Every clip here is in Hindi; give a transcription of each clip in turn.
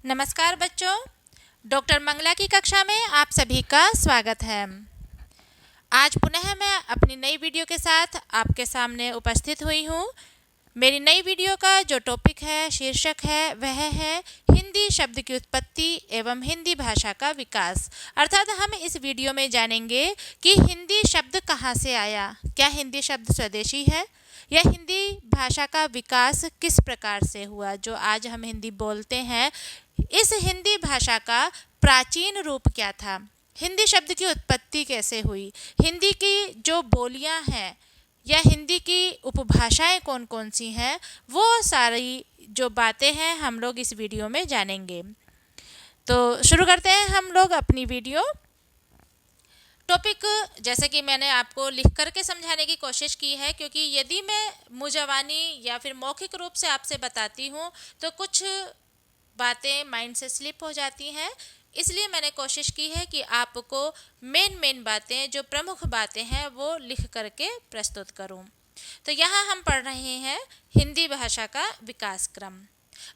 नमस्कार बच्चों। डॉक्टर मंगला की कक्षा में आप सभी का स्वागत है। आज पुनः मैं अपनी नई वीडियो के साथ आपके सामने उपस्थित हुई हूँ। मेरी नई वीडियो का जो टॉपिक है, शीर्षक है, वह है हिंदी शब्द की उत्पत्ति एवं हिंदी भाषा का विकास। अर्थात हम इस वीडियो में जानेंगे कि हिंदी शब्द कहाँ से आया, क्या हिंदी शब्द स्वदेशी है, या हिंदी भाषा का विकास किस प्रकार से हुआ, जो आज हम हिंदी बोलते हैं। इस हिंदी भाषा का प्राचीन रूप क्या था, हिंदी शब्द की उत्पत्ति कैसे हुई, हिंदी की जो बोलियां हैं या हिंदी की उपभाषाएं कौन कौन सी हैं, वो सारी जो बातें हैं हम लोग इस वीडियो में जानेंगे। तो शुरू करते हैं हम लोग अपनी वीडियो। टॉपिक जैसे कि मैंने आपको लिख करके समझाने की कोशिश की है, क्योंकि यदि मैं मुंजवानी या फिर मौखिक रूप से आपसे बताती हूँ तो कुछ बातें माइंड से स्लिप हो जाती हैं। इसलिए मैंने कोशिश की है कि आपको मेन बातें, जो प्रमुख बातें हैं, वो लिख करके प्रस्तुत करूं। तो यहाँ हम पढ़ रहे हैं हिंदी भाषा का विकास क्रम।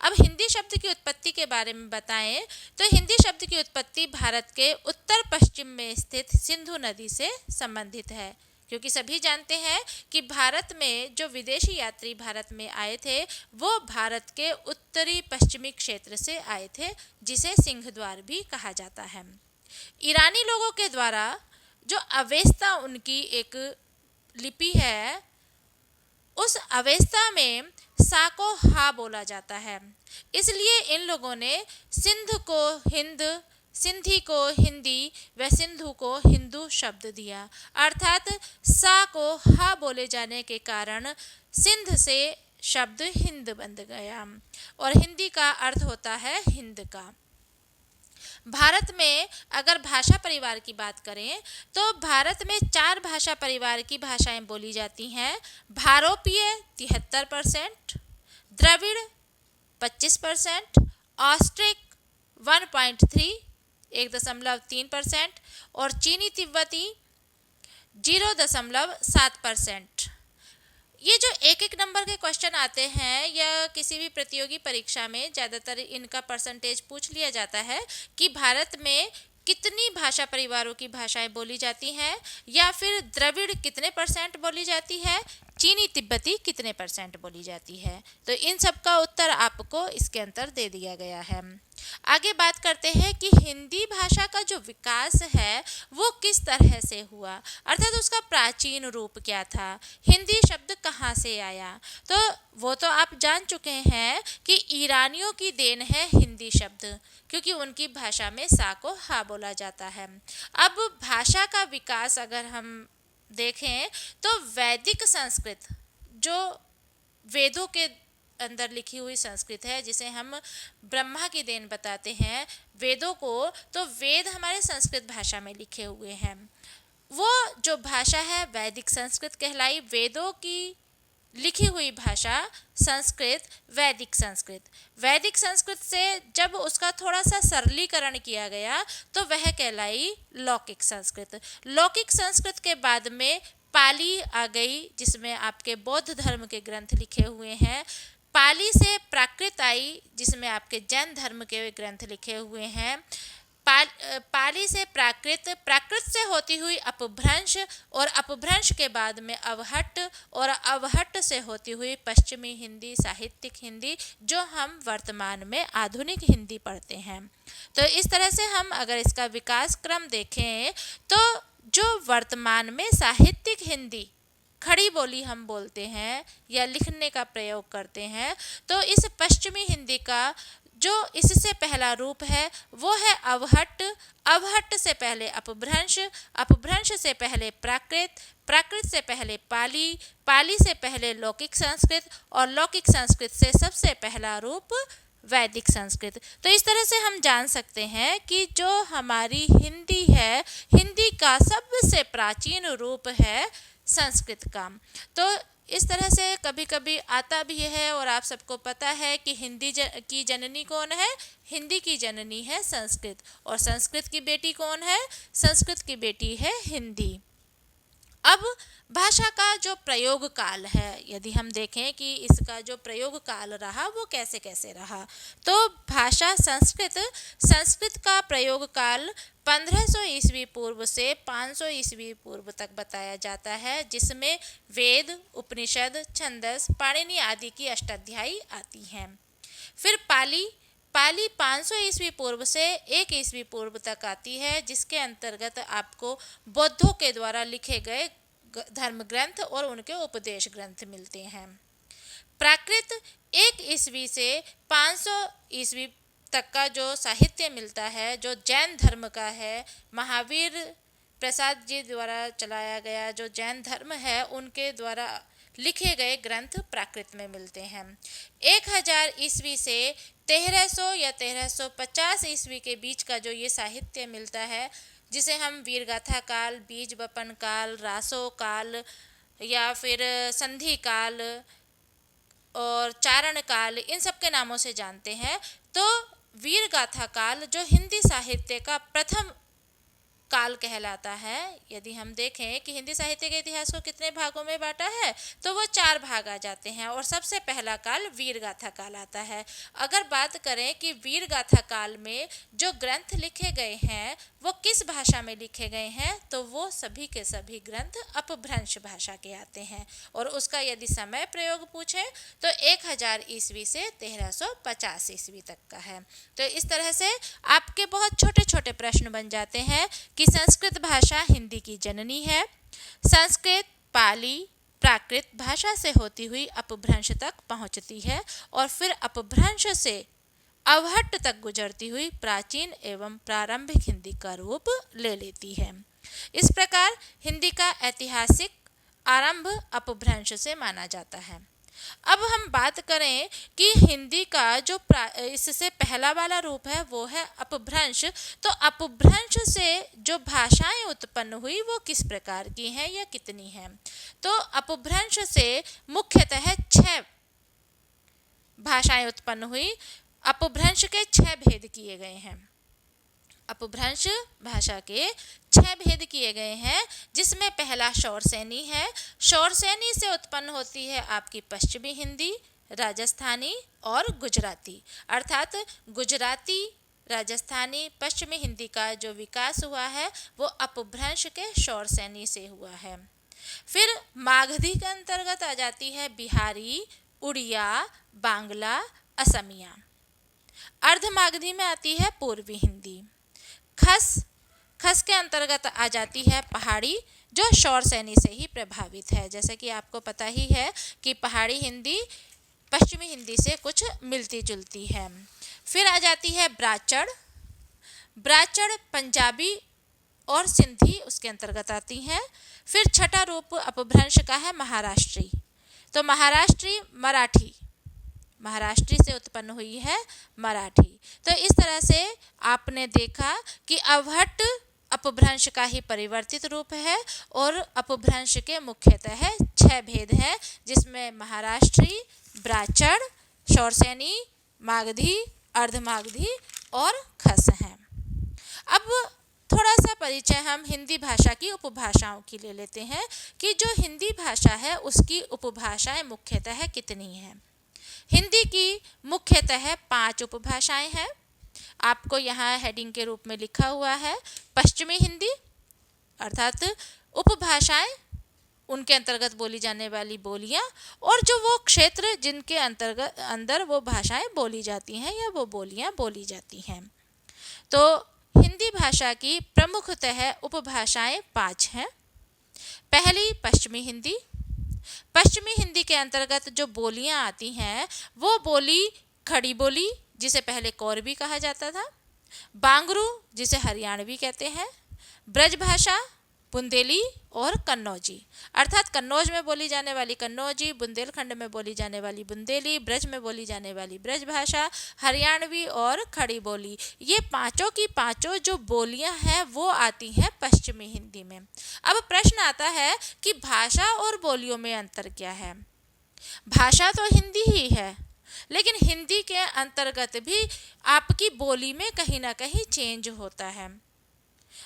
अब हिंदी शब्द की उत्पत्ति के बारे में बताएं तो हिंदी शब्द की उत्पत्ति भारत के उत्तर पश्चिम में स्थित सिंधु नदी से संबंधित है, क्योंकि सभी जानते हैं कि भारत में जो विदेशी यात्री भारत में आए थे वो भारत के उत्तरी पश्चिमी क्षेत्र से आए थे, जिसे सिंह द्वार भी कहा जाता है। ईरानी लोगों के द्वारा जो अवेस्ता उनकी एक लिपि है, उस अवेस्ता में सा को हा बोला जाता है। इसलिए इन लोगों ने सिंध को हिंद, सिंधी को हिंदी व सिंधु को हिंदू शब्द दिया। अर्थात सा को हा बोले जाने के कारण सिंध से शब्द हिंद बन गया और हिंदी का अर्थ होता है हिंद का। भारत में अगर भाषा परिवार की बात करें तो भारत में 4 भाषा परिवार की भाषाएं बोली जाती हैं। भारोपीय 73%, द्रविड़ 25%, ऑस्ट्रिक 1.3 1.3% और चीनी तिब्बती 0.7%। ये जो एक एक नंबर के क्वेश्चन आते हैं या किसी भी प्रतियोगी परीक्षा में ज़्यादातर इनका परसेंटेज पूछ लिया जाता है कि भारत में कितनी भाषा परिवारों की भाषाएं बोली जाती हैं, या फिर द्रविड़ कितने परसेंट बोली जाती है, चीनी तिब्बती कितने परसेंट बोली जाती है। तो इन सब का उत्तर आपको इसके अंदर दे दिया गया है। आगे बात करते हैं कि हिंदी भाषा का जो विकास है वो किस तरह से हुआ, अर्थात उसका प्राचीन रूप क्या था, हिंदी शब्द कहाँ से आया। तो वो तो आप जान चुके हैं कि ईरानियों की देन है हिंदी शब्द, क्योंकि उनकी भाषा में सा को हा बोला जाता है। अब भाषा का विकास अगर हम देखें तो वैदिक संस्कृत, जो वेदों के अंदर लिखी हुई संस्कृत है, जिसे हम ब्रह्मा की देन बताते हैं वेदों को, तो वेद हमारे संस्कृत भाषा में लिखे हुए हैं। वो जो भाषा है वैदिक संस्कृत कहलाई। वेदों की लिखी हुई भाषा संस्कृत, वैदिक संस्कृत। वैदिक संस्कृत से जब उसका थोड़ा सा सरलीकरण किया गया तो वह कहलाई लौकिक संस्कृत। लौकिक संस्कृत के बाद में पाली आ गई, जिसमें आपके बौद्ध धर्म के ग्रंथ लिखे हुए हैं। पाली से प्राकृत आई, जिसमें आपके जैन धर्म के ग्रंथ लिखे हुए हैं। पाली से प्राकृत, प्राकृत से होती हुई अपभ्रंश, और अपभ्रंश के बाद में अवहट्ट, और अवहट्ट से होती हुई पश्चिमी हिंदी, साहित्यिक हिंदी, जो हम वर्तमान में आधुनिक हिंदी पढ़ते हैं। तो इस तरह से हम अगर इसका विकास क्रम देखें तो जो वर्तमान में साहित्यिक हिंदी, खड़ी बोली हम बोलते हैं या लिखने का प्रयोग करते हैं, तो इस पश्चिमी हिंदी का जो इससे पहला रूप है वो है अवहट्ट। अवहट्ट से पहले अपभ्रंश, अपभ्रंश से पहले प्राकृत, प्राकृत से पहले पाली, पाली से पहले लौकिक संस्कृत, और लौकिक संस्कृत से सबसे पहला रूप वैदिक संस्कृत। तो इस तरह से हम जान सकते हैं कि जो हमारी हिंदी है, हिंदी का सबसे प्राचीन रूप है संस्कृत का। तो इस तरह से कभी कभी आता भी है, और आप सबको पता है कि हिंदी की जननी कौन है, हिंदी की जननी है संस्कृत, और संस्कृत की बेटी कौन है, संस्कृत की बेटी है हिंदी। अब भाषा का जो प्रयोग काल है, यदि हम देखें कि इसका जो प्रयोग काल रहा वो कैसे कैसे रहा, तो भाषा संस्कृत का प्रयोग काल 1500 ईस्वी पूर्व से 500 ईस्वी पूर्व तक बताया जाता है, जिसमें वेद, उपनिषद, छंदस, पाणिनि आदि की अष्टाध्यायी आती हैं। फिर पाली पाली 500 ईस्वी पूर्व से 1 ईस्वी पूर्व तक आती है, जिसके अंतर्गत आपको बौद्धों के द्वारा लिखे गए धर्म ग्रंथ और उनके उपदेश ग्रंथ मिलते हैं। प्राकृत 1 ईस्वी से 500 ईस्वी तक का जो साहित्य मिलता है, जो जैन धर्म का है, महावीर प्रसाद जी द्वारा चलाया गया जो जैन धर्म है, उनके द्वारा लिखे गए ग्रंथ प्राकृत में मिलते हैं। 1000 ईस्वी से 1300 या 1350 ईस्वी के बीच का जो ये साहित्य मिलता है, जिसे हम वीरगाथा काल, बीज बपन काल, रासो काल या फिर संधि काल और चारण काल, इन सब के नामों से जानते हैं। तो वीरगाथा काल जो हिंदी साहित्य का प्रथम काल कहलाता है। यदि हम देखें कि हिंदी साहित्य के इतिहास को कितने भागों में बांटा है, तो वो 4 भाग आ जाते हैं और सबसे पहला काल वीरगाथा काल आता है। अगर बात करें कि वीरगाथा काल में जो ग्रंथ लिखे गए हैं वो किस भाषा में लिखे गए हैं, तो वो सभी के सभी ग्रंथ अपभ्रंश भाषा के आते हैं। और उसका यदि समय प्रयोग पूछे तो 1000 ईस्वी से 1350 ईस्वी तक का है। तो इस तरह से आपके बहुत छोटे छोटे प्रश्न बन जाते हैं कि संस्कृत भाषा हिंदी की जननी है, संस्कृत, पाली, प्राकृत भाषा से होती हुई अपभ्रंश तक पहुंचती है और फिर अपभ्रंश से अवहट्ट तक गुजरती हुई प्राचीन एवं प्रारंभिक हिंदी का रूप ले लेती है। इस प्रकार हिंदी का ऐतिहासिक आरंभ अपभ्रंश से माना जाता है। अब हम बात करें कि हिंदी का जो इससे पहला वाला रूप है वो है अपभ्रंश। तो अपभ्रंश से जो भाषाएं उत्पन्न हुई वो किस प्रकार की हैं या कितनी हैं, तो अपभ्रंश से मुख्यतः 6 भाषाएं उत्पन्न हुई। अपभ्रंश के 6 भेद किए गए हैं। अपभ्रंश भाषा के 6 भेद किए गए हैं, जिसमें पहला शौरसेनी है। शौरसेनी से उत्पन्न होती है आपकी पश्चिमी हिंदी, राजस्थानी और गुजराती। अर्थात गुजराती, राजस्थानी, पश्चिमी हिंदी का जो विकास हुआ है वो अपभ्रंश के शौरसेनी से हुआ है। फिर मागधी के अंतर्गत आ जाती है बिहारी, उड़िया, बांग्ला, असमिया। अर्धमागधी में आती है पूर्वी हिंदी। खस के अंतर्गत आ जाती है पहाड़ी, जो शौरसेनी से ही प्रभावित है। जैसे कि आपको पता ही है कि पहाड़ी हिंदी पश्चिमी हिंदी से कुछ मिलती जुलती है। फिर आ जाती है ब्राचड़। ब्राचड़ पंजाबी और सिंधी उसके अंतर्गत आती हैं। फिर छठा रूप अपभ्रंश का है महाराष्ट्री। तो महाराष्ट्री से उत्पन्न हुई है मराठी। तो इस तरह से आपने देखा कि अवहट्ट अपभ्रंश का ही परिवर्तित रूप है और अपभ्रंश के मुख्यतः 6 भेद हैं, जिसमें महाराष्ट्री, ब्राचड़, शौरसेनी, मागधी, अर्धमागधी और खस हैं। अब थोड़ा सा परिचय हम हिंदी भाषा की उपभाषाओं की ले लेते हैं कि जो हिंदी भाषा है उसकी उपभाषाएं मुख्यतः कितनी हैं। हिंदी की मुख्यतः 5 उपभाषाएं हैं। आपको यहाँ हेडिंग के रूप में लिखा हुआ है पश्चिमी हिंदी, अर्थात उपभाषाएं, उनके अंतर्गत बोली जाने वाली बोलियां और जो वो क्षेत्र जिनके अंदर वो भाषाएं बोली जाती हैं या वो बोलियां बोली जाती हैं। तो हिंदी भाषा की प्रमुखतः उपभाषाएं 5 हैं। पहली पश्चिमी हिंदी। पश्चिमी हिंदी के अंतर्गत जो बोलियां आती हैं वो बोली खड़ी बोली, जिसे पहले कोरबी कहा जाता था, बांगरू जिसे हरियाणवी कहते हैं, ब्रजभाषा, बुंदेली और कन्नौजी। अर्थात कन्नौज में बोली जाने वाली कन्नौजी, बुंदेलखंड में बोली जाने वाली बुंदेली, ब्रज में बोली जाने वाली ब्रजभाषा, हरियाणवी और खड़ी बोली। ये पांचों की पांचों जो बोलियां हैं वो आती हैं पश्चिमी हिंदी में। अब प्रश्न आता है कि भाषा और बोलियों में अंतर क्या है। भाषा तो हिंदी ही है, लेकिन हिंदी के अंतर्गत भी आपकी बोली में कहीं ना कहीं चेंज होता है।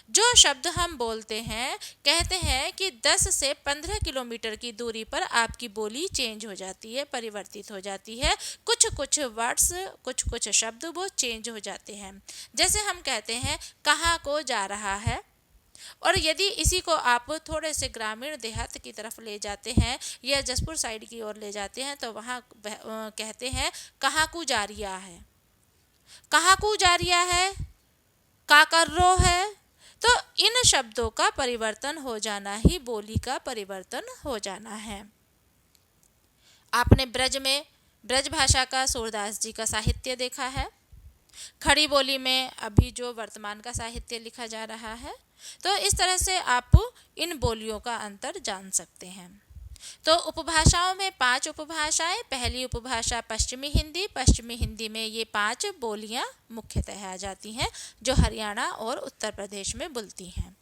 जो शब्द हम बोलते हैं, कहते हैं कि 10 से 15 किलोमीटर की दूरी पर आपकी बोली चेंज हो जाती है, परिवर्तित हो जाती है। कुछ कुछ वर्ड्स, कुछ कुछ शब्द वो चेंज हो जाते हैं। जैसे हम कहते हैं कहाँ को जा रहा है, और यदि इसी को आप थोड़े से ग्रामीण देहात की तरफ ले जाते हैं या जसपुर साइड की ओर ले जाते हैं तो वहाँ कहते हैं कहाँ को जा रिया है, कहाँ को जा रिया है, का कर रो है। तो इन शब्दों का परिवर्तन हो जाना ही बोली का परिवर्तन हो जाना है। आपने ब्रज भाषा का सूरदास जी का साहित्य देखा है। खड़ी बोली में अभी जो वर्तमान का साहित्य लिखा जा रहा है। तो इस तरह से आप इन बोलियों का अंतर जान सकते हैं। तो उपभाषाओं में 5 उपभाषाएं। पहली उपभाषा पश्चिमी हिंदी। पश्चिमी हिंदी में ये 5 बोलियां मुख्यतः आ जाती हैं जो हरियाणा और उत्तर प्रदेश में बोलती हैं।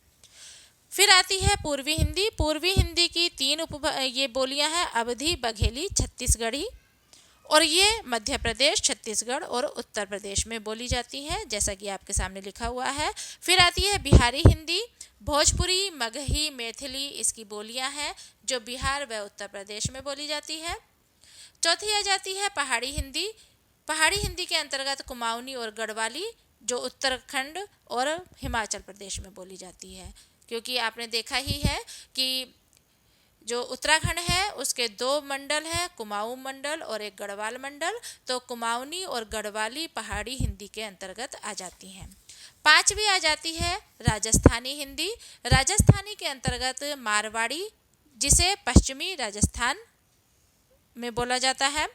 फिर आती है पूर्वी हिंदी। पूर्वी हिंदी की 3 ये बोलियां हैं अवधी, बघेली, छत्तीसगढ़ी, और ये मध्य प्रदेश, छत्तीसगढ़ और उत्तर प्रदेश में बोली जाती है, जैसा कि आपके सामने लिखा हुआ है। फिर आती है बिहारी हिंदी। भोजपुरी, मगही, मैथिली इसकी बोलियां हैं जो बिहार व उत्तर प्रदेश में बोली जाती है। चौथी आ जाती है पहाड़ी हिंदी। पहाड़ी हिंदी के अंतर्गत कुमाऊनी और गढ़वाली जो उत्तराखंड और हिमाचल प्रदेश में बोली जाती है, क्योंकि आपने देखा ही है कि जो उत्तराखंड है उसके 2 मंडल हैं, कुमाऊं मंडल और एक गढ़वाल मंडल। तो कुमाऊनी और गढ़वाली पहाड़ी हिंदी के अंतर्गत आ जाती हैं। 5वीं आ जाती है राजस्थानी हिंदी। राजस्थानी के अंतर्गत मारवाड़ी, जिसे पश्चिमी राजस्थान में बोला जाता है,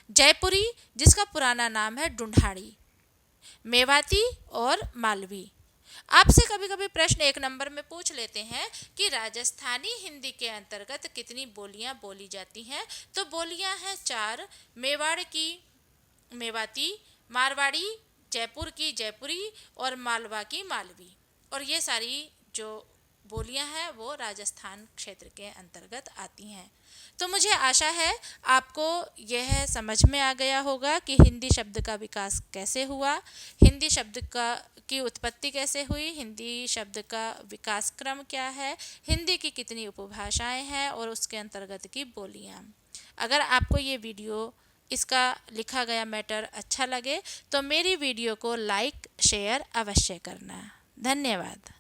जयपुरी जिसका पुराना नाम है ढूंढाड़ी, मेवाती और मालवी। आपसे कभी कभी प्रश्न 1 नंबर में पूछ लेते हैं कि राजस्थानी हिंदी के अंतर्गत कितनी बोलियां बोली जाती हैं। तो बोलियां हैं 4। मेवाड़ की मेवाती, मारवाड़ी, जयपुर की जयपुरी और मालवा की मालवी। और ये सारी जो बोलियां हैं वो राजस्थान क्षेत्र के अंतर्गत आती हैं। तो मुझे आशा है आपको यह समझ में आ गया होगा कि हिंदी शब्द का विकास कैसे हुआ, हिंदी शब्द की उत्पत्ति कैसे हुई, हिंदी शब्द का विकास क्रम क्या है, हिंदी की कितनी उपभाषाएं हैं और उसके अंतर्गत की बोलियां। अगर आपको ये वीडियो, इसका लिखा गया मैटर अच्छा लगे तो मेरी वीडियो को लाइक शेयर अवश्य करना। धन्यवाद।